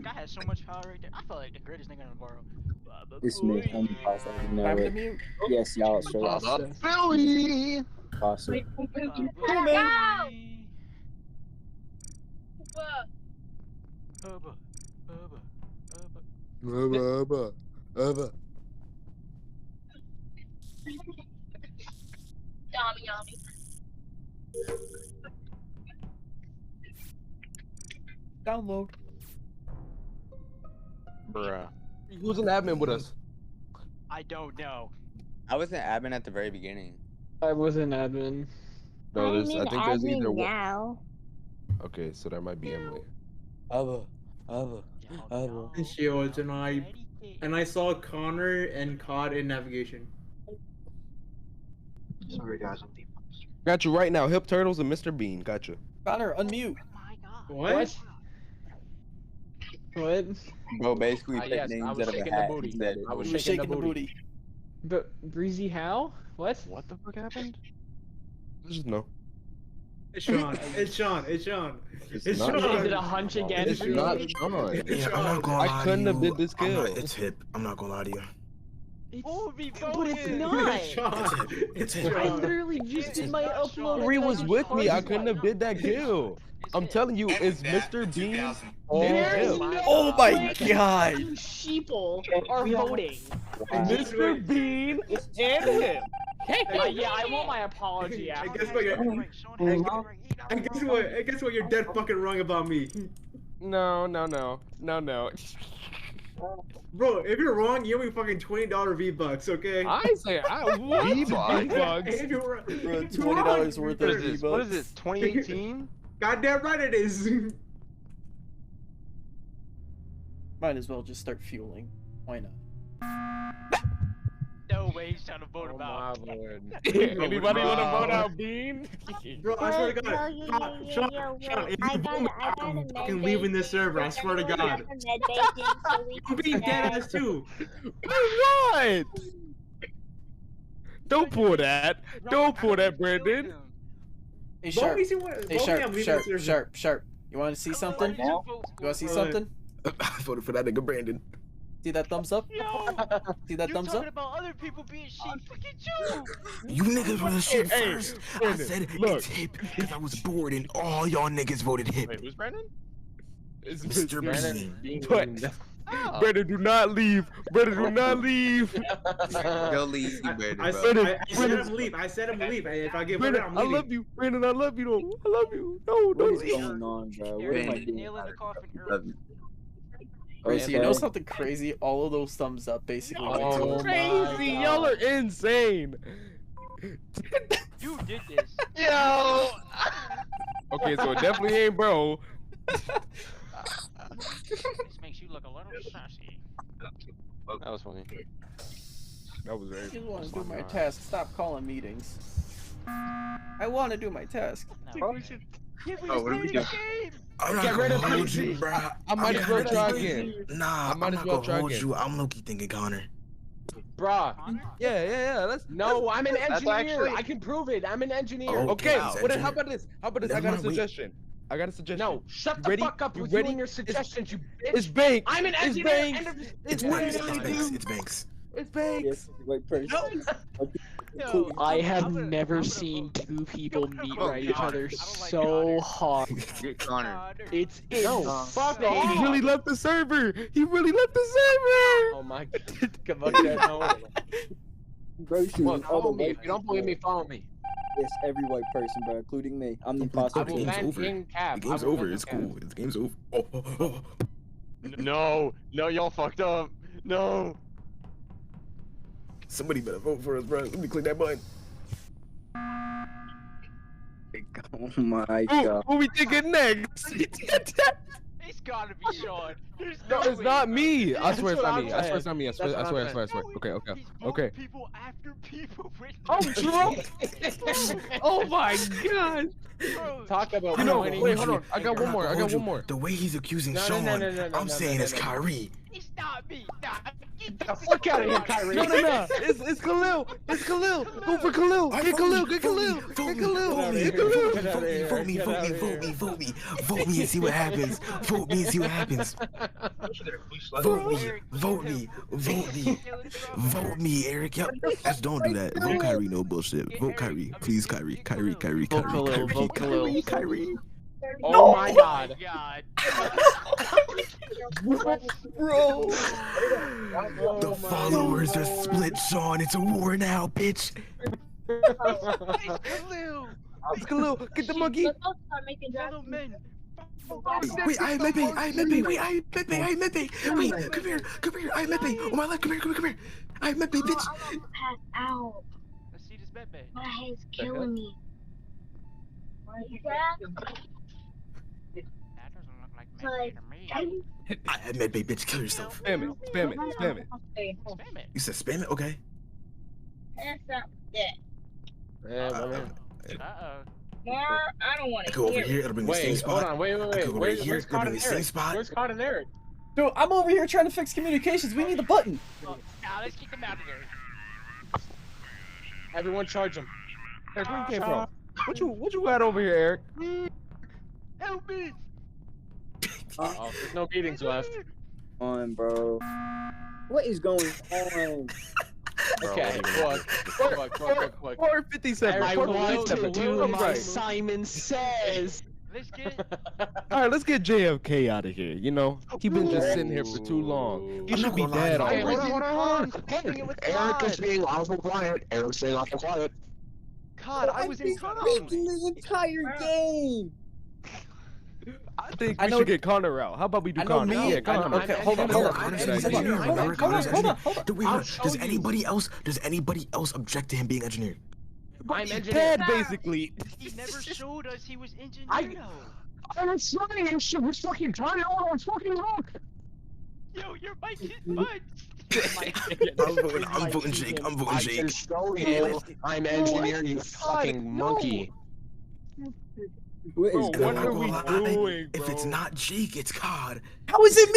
Like I had so much power right there. I felt like the greatest nigga in the world. It's me. I'm the boss. I know Time to it. mute. Yes, y'all. Straight up. Pasta. Philly! Pasta. Download. Bruh. Who's an admin with us? I don't know. I was an admin at the very beginning. I was an admin. No, there's, I think there's either one. now. Okay, so that might be Emily. Ava. And Shields and I saw Connor and COD in navigation. Sorry guys, I'm deep. Got you right now. Hip Turtles and Mr. Bean. Got you. Connor, unmute. Oh my god. What? What? Bro, basically pick yes, I names was out of a shaking the hat. booty. He said, I was He was shaking the booty. But Breezy, how? What? What the fuck happened? Just no. It's Sean. It's Sean. It's Sean. It's not Sean. Is it a hunch again? It's Breezy? not Sean. Yeah, I'm not gonna lie I couldn't to have you. did this I'm not- kill. It's hip. I'm not gonna lie to you. Who be But it's voting? not. It's Sean. It's hip. I Sean. literally just did my upload. Three and was I with me. I charged couldn't one. have did that kill. I'm telling you, it's Mr. Bean and There's Hip. no Oh my way god. you sheeple are voting. Mr. Bean and Hip. Yeah, I want my apology I after. guess what you're. And guess what? And guess what? You're dead fucking wrong about me. No. Bro, if you're wrong, you owe me fucking $20 V-Bucks, okay? I ain't say I want V-Bucks? If you're wrong, Bro, it's $20 wrong. worth What of is this? What is V-Bucks. this? 2018? Goddamn right it is. Might as well just start fueling. Why not? No way he's trying to vote Oh about. my lord. Anybody want to vote out Bean? Bro, I swear to Yo, God. yo, Sean, yo, Sean, yo, Sean, if I you got vote me, I got I'm a fucking med leaving this base. server, I swear to I God. got a med base so we I'm can being dead go. ass too. What? Don't pull that. Don't pull that, Brandon. Hey, Vote Sharp. me, see what- Hey, vote me, I'm Sharp, leaving Sharp, the server. Sharp, Sharp. You want to see something? You want to see something? I voted for that nigga Brandon. See that thumbs up? Yo, See that you thumbs talking up? about other people being sheep? Look at you. You niggas were the shit Hey, first. I Brandon, said look. it's hip because I was bored and all y'all niggas voted hip. Wait, who's Brandon? It's Mr. Bean. But Oh. Brandon, do not leave. Brandon, do not leave. go leave, Brandon, I bro. said Brandon, I'm Brandon. leave. I said I'm leave. If I get Brandon, voted, I'm I leaving. love you. Brandon, I love you. Though. I love you. No, What don't is leave. going on, bro? What am I Brandon. doing? Nail in the coffin Love early. you. Breezy, you know Okay. something crazy? All of those thumbs up basically went to Oh, us. crazy. Y'all are insane. You did this. Yo! Okay, so it definitely ain't bro. This makes you look a little sassy. That was funny. That was very. I just want to do my task. Stop calling meetings. I want to do my task. No, we should. Yeah, we Oh, just what are we played doing? a game. I'm not Get rid of gonna hold Breezy. you, bruh. I might as well kinda try thinking- again. Nah, I I'm might as not well gonna try hold again. you. I'm Loki thinking Connor. Bruh. Yeah. Let's. No, I'm an That's engineer. actually- I can prove it. I'm an engineer. Oh. Okay. Wow. Well, then how about this? I got a Never mind, wait. suggestion. I got a suggestion. No, shut You the ready? fuck up You with you ready? and your suggestions, you bitch. It's Banks. I'm an It's engineer. Banks. and It's Banks. Banks. It's Banks. It's Banks. It's Banks. Yes, wait, person. Yo, I have I'm gonna never vote. seen two people meet Oh, right each God. other I don't like so Connor. hard. Get Connor. It's No, fuck He off. really left the server. He really left the server. Oh my god. Come on, guys. No. Bro, shoot, Come on, all the follow me. white If you don't believe me, follow me. Yes, every white person, bro, including me. I'm the imposter. I will game's ban over. King Cap. The game's I will over. ban It's Cap. cool. The game's over. Oh. No, y'all fucked up. No. Somebody better vote for us, bro. Let me click that button. Oh my Who, god. who we thinking next? It's gotta be Sean. There's No, it's way. not me. I swear it's what not I'm me. I swear it's saying. not me. I That's swear. I what swear. I'm I swear. I swear. No, Okay. Okay. he's voting Okay. people after people with Oh, Trump! Oh my god! Bro, Talk about You know, pointing wait, you hold on. I got one more. I got one more. The way he's accusing No, no, Sean, no, no, no, no, I'm no, saying no, it's no. Kyrie. It's not me. Nah, Get the fuck out of here, Kyrie. No. It's Khalil. It's Khalil. Go for Khalil. Get Khalil. Get Khalil. Get Khalil. Vote me and see what happens. Vote me and see what happens. Vote me, Eric. Yep. Just don't do that. Vote Kyrie, no bullshit. Vote Kyrie. Please, Kyrie. Vote Khalil. Kyrie. Oh my god. Bro. The followers are split, Sean. It's a war now, bitch. It's Khalil. Get the monkey. Fellow men. Wait, I have Mepe. Wait, come here. I have Mepe. Oh my life, come here. I have Mepe, bitch. I'm gonna pass out. Let's see this Mepe. My head's killing me. That doesn't look like Mepe to me. I have Mepe, bitch. Kill yourself. Spam it. Spam it. You said spam it? Okay. That's not that. Uh-oh. I don't want I to go over hear here. It'll bring me same Wait, spot. hold on, wait. I go right here. Where's It'll Cod bring me and same Eric? spot. Where's Cod and Eric? Dude, I'm over here trying to fix communications. We need the button. Now let's kick them out of there. Everyone charge him. Eric, where you came from? What you got over here, Eric? Help me! Oh, there's no meetings left. On, bro. What is going on? Okay, look. 457. I want to 457. do my Right. Simon Says. Let's get. All right, let's get JFK out of here. You know, he's been just sitting here for too long. He should be dead Hey, already. hold on. Eric is being awful quiet. Eric's staying awful quiet. God, I was in I've been speaking the entire game. I think I we know- should get Connor out. How about we do I know Connor? me. Yeah, I Connor. know- okay, hold on. Connor's engineer. Remember, Connor's engineer. Hold on. Does anybody else object to him being engineer? I'm He's engineer. dead, basically. He never showed us he was engineer though. I'm sorry, I'm fucking trying. Oh, it's fucking wrong. Yo, your mic is butt. I'm voting Jake. I'm voting I Jake. can show you. I'm engineer, you fucking monkey. What Bro, is what going are on? we doing, If it's bro? not Jake, it's Cod. How is it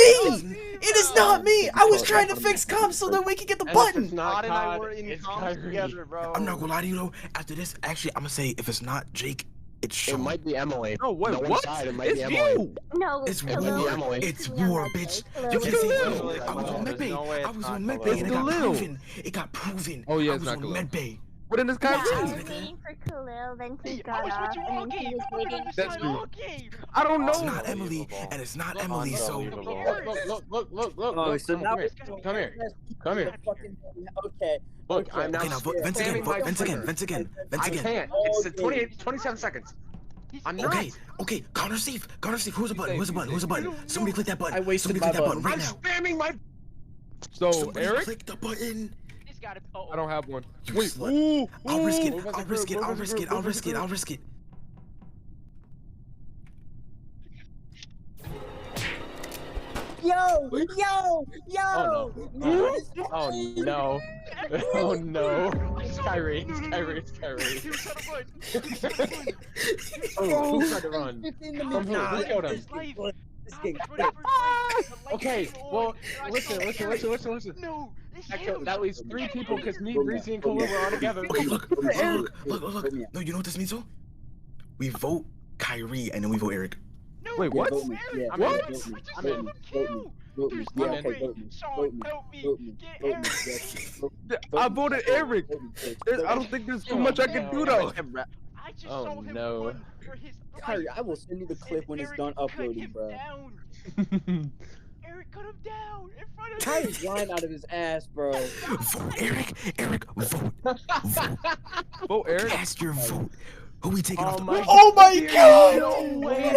me? It is not me. I was trying to fix comms so that we could get the And if it's button. not Todd and I Cod, were in it's comms Kyrie. together, bro. I'm not gonna lie to you though. After this, actually, I'm gonna say if it's not Jake, it's It Sean. might be Emily. No, wait, No one what? died, it might It's be Emily. you. No, It's It might war. be Emily. It's war, bitch. You can It's say Khalil. I was on There's Medbay. no way I it's was not on Khalil. Medbay and it got Khalil. proven. It got proven. Oh, yeah, I it's was not on Khalil. Medbay. What in this guy? I was Kyrie. waiting for Khalil, then he Hey, I got was off, with you all and then he game. was I waiting. was That's with true. you all game. I don't It's know. not Emily, and it's not Emily, so Look. Oh, so now Come here. Come here. Okay. Look, I'm now okay, now vote, vents again, spamming my vents again, trigger. vents again, I vents again. can't. It's 27 seconds. I'm not. Okay, Connor safe. Who's a button? Who's a button? Somebody click that button. I wasted Somebody click my that button button. right I'm now. spamming my. So, Somebody Eric? click the button. This gotta. Oh, I don't have one. You Wait, slut. ooh, I'll risk it. ooh. I'll risk it. I'll risk it. I'll risk it. I'll risk it. Yo! Oh no. Oh no. Oh no. It's Kyrie. He was trying to run. Oh, who tried to run? From who? Who killed him? His life. This I game. was running for his life. The light Okay, came well, on, and I listen. saw it. No, it's him. That leaves 3 people because me, Breezy, and Khalil were all together. Okay, look. No, you know what this means, though? We vote Kyrie and then we vote Eric. No, Wait, no, what? Vote me. Yeah, I'm vote in. me, I just vote saw me, him vote me, kill. vote me. There's Yeah, no okay, way. vote me. Sean, Vote me. help me. Vote me. Get Vote me. Eric. Yes. Vote- I vote me. voted Eric. Vote me, please. I don't think there's too much I can do, though. I just Oh, saw him no. run for his Kyrie, life. I will send you the clip And when it's Eric done cut uploading, him bro. down. Eric cut him down in front of me. Kyrie's lying out of his ass, bro. Vote Eric. Eric, vote. Vote. Vote Eric. Cast your vote. Who we taking off the board? Oh my god! No way!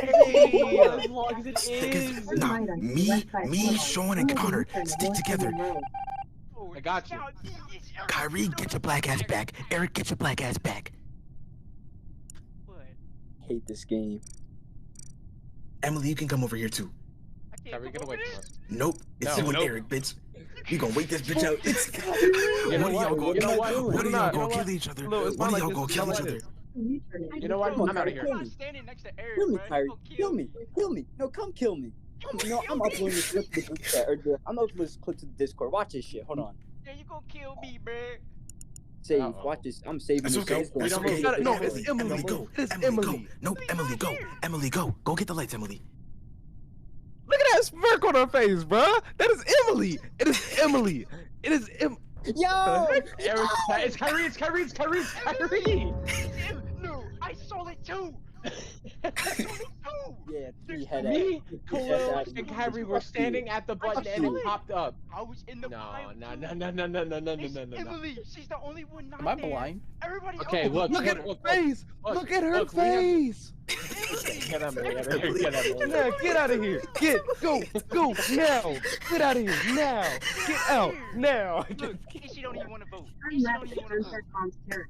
As long as it is. Because, nah, me, Sean, and Connor stick together. Oh, I got you. now, it's Eric. Kyrie, get your black ass back. Eric, get your black ass back. What? Hate this game. Emily, you can come over here too. I can't Kyrie, come get over away there. from us. Nope, it's No, you and nope. Eric, bitch. We gonna wait this bitch out. You know One of y'all what? gonna You know what? One of Not- y'all you know gonna what? kill each other. Look, it's One not of y'all like gonna this, kill it's each not other. You know what? Come on, I'm out of Kyrie, here. I'm not standing next to Eric, Kill me, bro. He's Kyrie. gonna Kill me. me. Kill me. No, come kill me. I'm uploading this clip to the group chat. I'm uploading this clip to the Discord. Watch this shit. Hold on. Yeah, you gonna kill me, man. Save. Watch this. I'm saving It's this. okay. It's gonna It's be- okay. No, Emily, it's Emily. go. It's Emily, go. Emily. No, Emily, go. Emily, go. Go get the lights, Emily. Look at that smirk on her face, bruh. That is Emily. It is Emily. It is Yo! It's Kyrie, it's Kyrie, it's Kyrie, it's Kyrie! No, I saw it too. Yeah, he had Me, that. Khalil, and Kyrie were standing at the button and it popped up. I was in the No, pile. no. It's Emily. She's the only one not Am I there. blind? Everybody Okay, else. look, Look at her face. Look at her face. Get Emily out of here, get Emily. Yeah, get out of here. Go now. Get out of here now. Get out now. Look, she don't even want to vote. She don't even want to vote.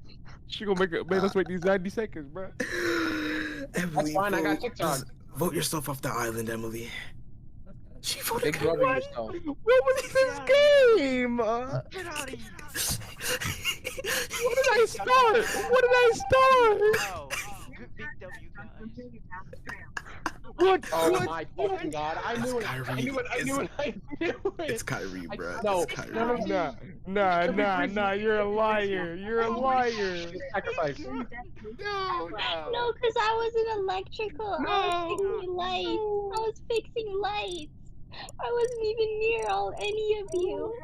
She gonna make us wait these 90 seconds, bro. Emily, That's fine, I got vote. TikTok. Just vote yourself off the island, Emily. She voted Big brother Kyrie. yourself. What was this game? Get out of here. What did I start? What did I start? Oh, good big W, guys. What? Oh What? my fucking god, I knew it, I knew it, I knew it, I knew it! It's Kyrie, bro. No, It's Kyrie. Nah. You're a liar. You're a liar. Sacrifice. No. No, because I was in electrical. I was fixing lights. I was fixing lights. I wasn't even near any of you.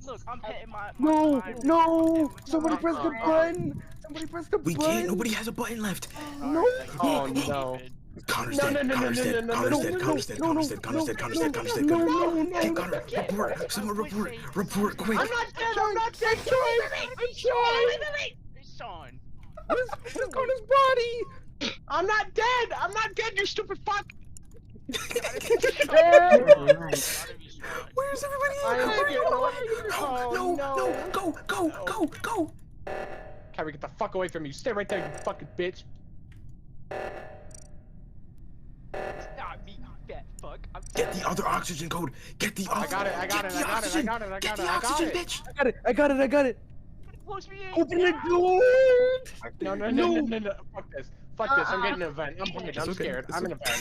Look, I'm petting my. No. Somebody press the button. Somebody press the We button. can't. Nobody has a button left. No. Oh no. Connor's No, dead. no, no, Connor's no, dead. no, Connor's no, dead. no, Connor's dead. no, Connor's dead. no, Connor's dead. Connor's dead. Connor's dead. no, Connor's dead. no, Hey, Connor, report. Someone report. Report quick. I'm not dead, I'm not dead, It's Sean. What is Connor's body? I'm not dead, you stupid fuck! Where's everybody? I am Where here, are no, you? oh, No. Go. Kyrie, get the fuck away from me, stay right there, you fucking bitch! It's not me, you fat fuck. I'm Get the other oxygen code. Get the I got it, I got Get it, the I got it, I oxygen. got it, I Get got the it, I got oxygen, it! bitch. I got it. Push me in. Open the door. No, fuck this, I'm getting an event, I'm It's I'm okay, scared, it's I'm in an okay.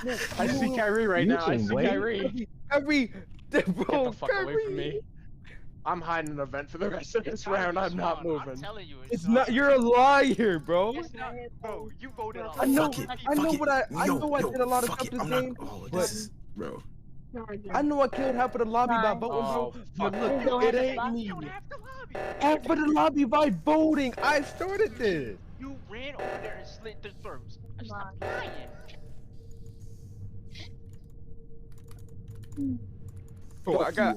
event. I see Kyrie right now, I see Kyrie. Kyrie. Get Bro, the fuck away from me. I'm hiding an event for the rest of this round, I'm not I'm moving. telling you, It's not. You're a liar, bro. It's not, bro. You voted on. I know. Fuck it. I know Fuck it. what I Yo, know. I yo, did a lot of fuck stuff it. this I'm not. game. Oh, but- this is, bro. I know I killed half of the lobby by voting, Oh, bro. fuck. But look, it ain't me. You don't have to lobby. Half of the lobby by voting. I started this. You ran over there and slit their throats. Stop lying. Bro, I got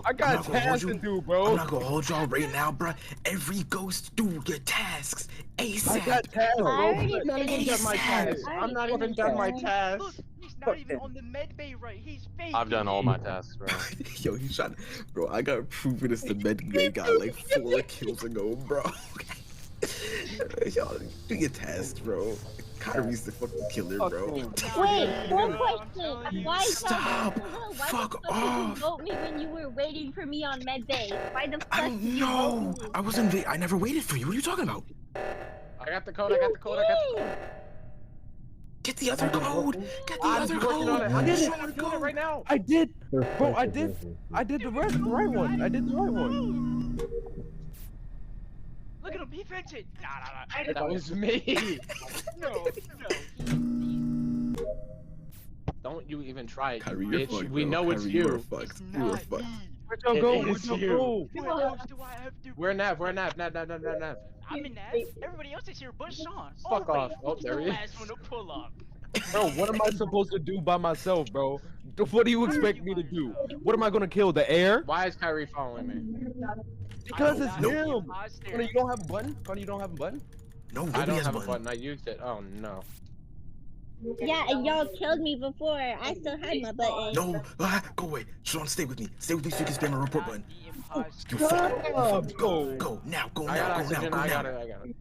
I'm not gonna hold tasks you. to do, I'm bro. not gonna hold y'all right now, bro. Every ghost do your tasks ASAP. I got tasks, I bro. already I'm not even done my task. I'm not even done my task. Look, he's not even on the med bay right. He's fake. I've done all my tasks, bro. Yo, he shot. Bro, I got proven as the med grade guy like 4 kills ago, bro. Y'all do your tasks, bro. Kyrie's the fucking killer, bro. Wait, one question. Why Stop. Why Fuck the fuck off. did you vote me when you were waiting for me on med bay? Why the fuck I did you know. vote me? I wasn't. I never waited for you. What are you talking about? I got the code, I got the code, I got the code. Get the other code. Get the I'm other working on it, I'm code. doing Show it, I'm the doing it code. right now. I did, bro. I did the right one. I did the right one. Look at him. He fixed it. Nah. That was me. No. Don't you even try it, Kyrie, you're bitch. fucked, We bro. know it's Kyrie, you are you. fucked. It's You are not fucked. me. Where'd y'all It go? is Where'd y'all you. go? Who else do I have to? We're Nav. I'm in that. Everybody else is here but Sean. Fuck off. Oh, He's there the he is. last one to pull up. Bro, what am I supposed to do by myself, bro? What do you expect me to do? What am I gonna kill? The air? Why is Kyrie following me? Because it's No. him. Connor, you don't have a button? Connor, you don't have a button? No, I nobody don't has have a one. button. I used it. Oh no. Yeah, and y'all killed me before. I still had my button. No, go away. Sean, stay with me. Stay with me so you can spam a report button. You Shut fuck. up, Go. Go now. Go I got now. Go now. oxygen. Go I got now. it. I got it.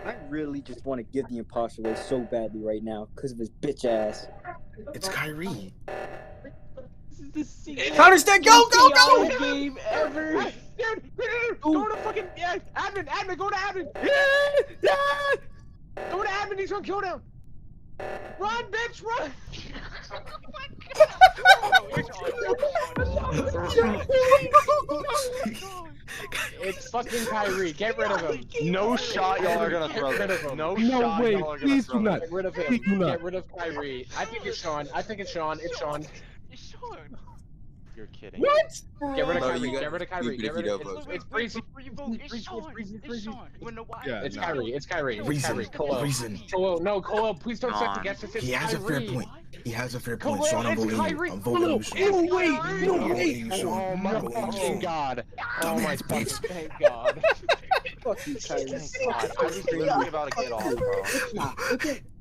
I really just want to give the imposter away so badly right now because of his bitch ass. It's Kyrie. Connor's dead. Go. Game ever. Go to fucking admin. Go to admin. Yeah! Go to admin. He's gonna kill them. Run, bitch, run! It's fucking Kyrie. Get rid of him. No shot y'all are gonna throw. Get rid of him. No No shot way, y'all are gonna please throw. do not. Get rid of him. Please do not. Get rid of Kyrie. I think it's Sean. I think it's Sean. It's Sean. It's Sean. You're kidding. What? Get rid of Bro, Kyrie. you Get rid of Kyrie. stupid Get if rid you of don't vote. it's breezy. Before you vote, it's Sean. It's Sean. You wanna know why? Yeah, It's nah. Kyrie. It's Kyrie. It's Reason. Kyrie. Khalil. Reason. Khalil. No, Khalil. Please don't second guess this. It's He has a fair Kyrie. point. He has a fair point. Khalil, Sean, I'm it's voting you. Kyrie. I'm voting you, Sean. No way! No I'm way! voting you, Oh Sean. my I'm voting you, fucking Sean. god. Oh my Dumbass fucking bitch. thank god. Fuck you, Kyrie. God, I was literally about to get off, bro.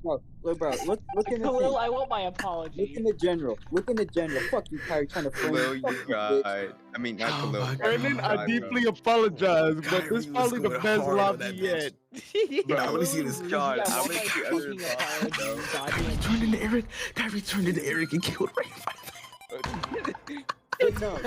Bro, look in the Khalil, thing. I want my Look apology. in the general. Look in the general. Fuck you, Kyrie, trying to frame Khalil, me. you Fuck you, bitch. tried. I mean, not Oh Khalil. my Brandon, I God, deeply bro. apologize, but Kyrie this was probably the going best hard on lobby that yet. Bro, I want to see this. God, Yeah, I'll want make my you fucking other apology, Kyrie turned into Eric. Kyrie turned into Eric and killed Ray. But no,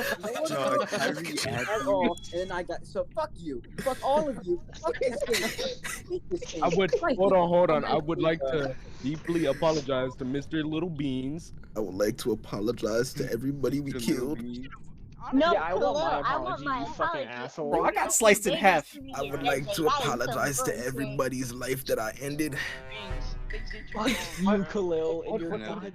Kyrie at all. And I got so fuck you. Fuck all of you. Fuck this thing. Fuck this thing. I would hold on. I would like to deeply apologize to Mr. Little Beans. I would like to apologize to everybody we killed. No, Yeah, I want Khalil, my I want apology, my you fucking apology. asshole. Bro, I got sliced in half. I would like to apologize to everybody's life that I ended. Fuck you, Khalil, and your No. goddamn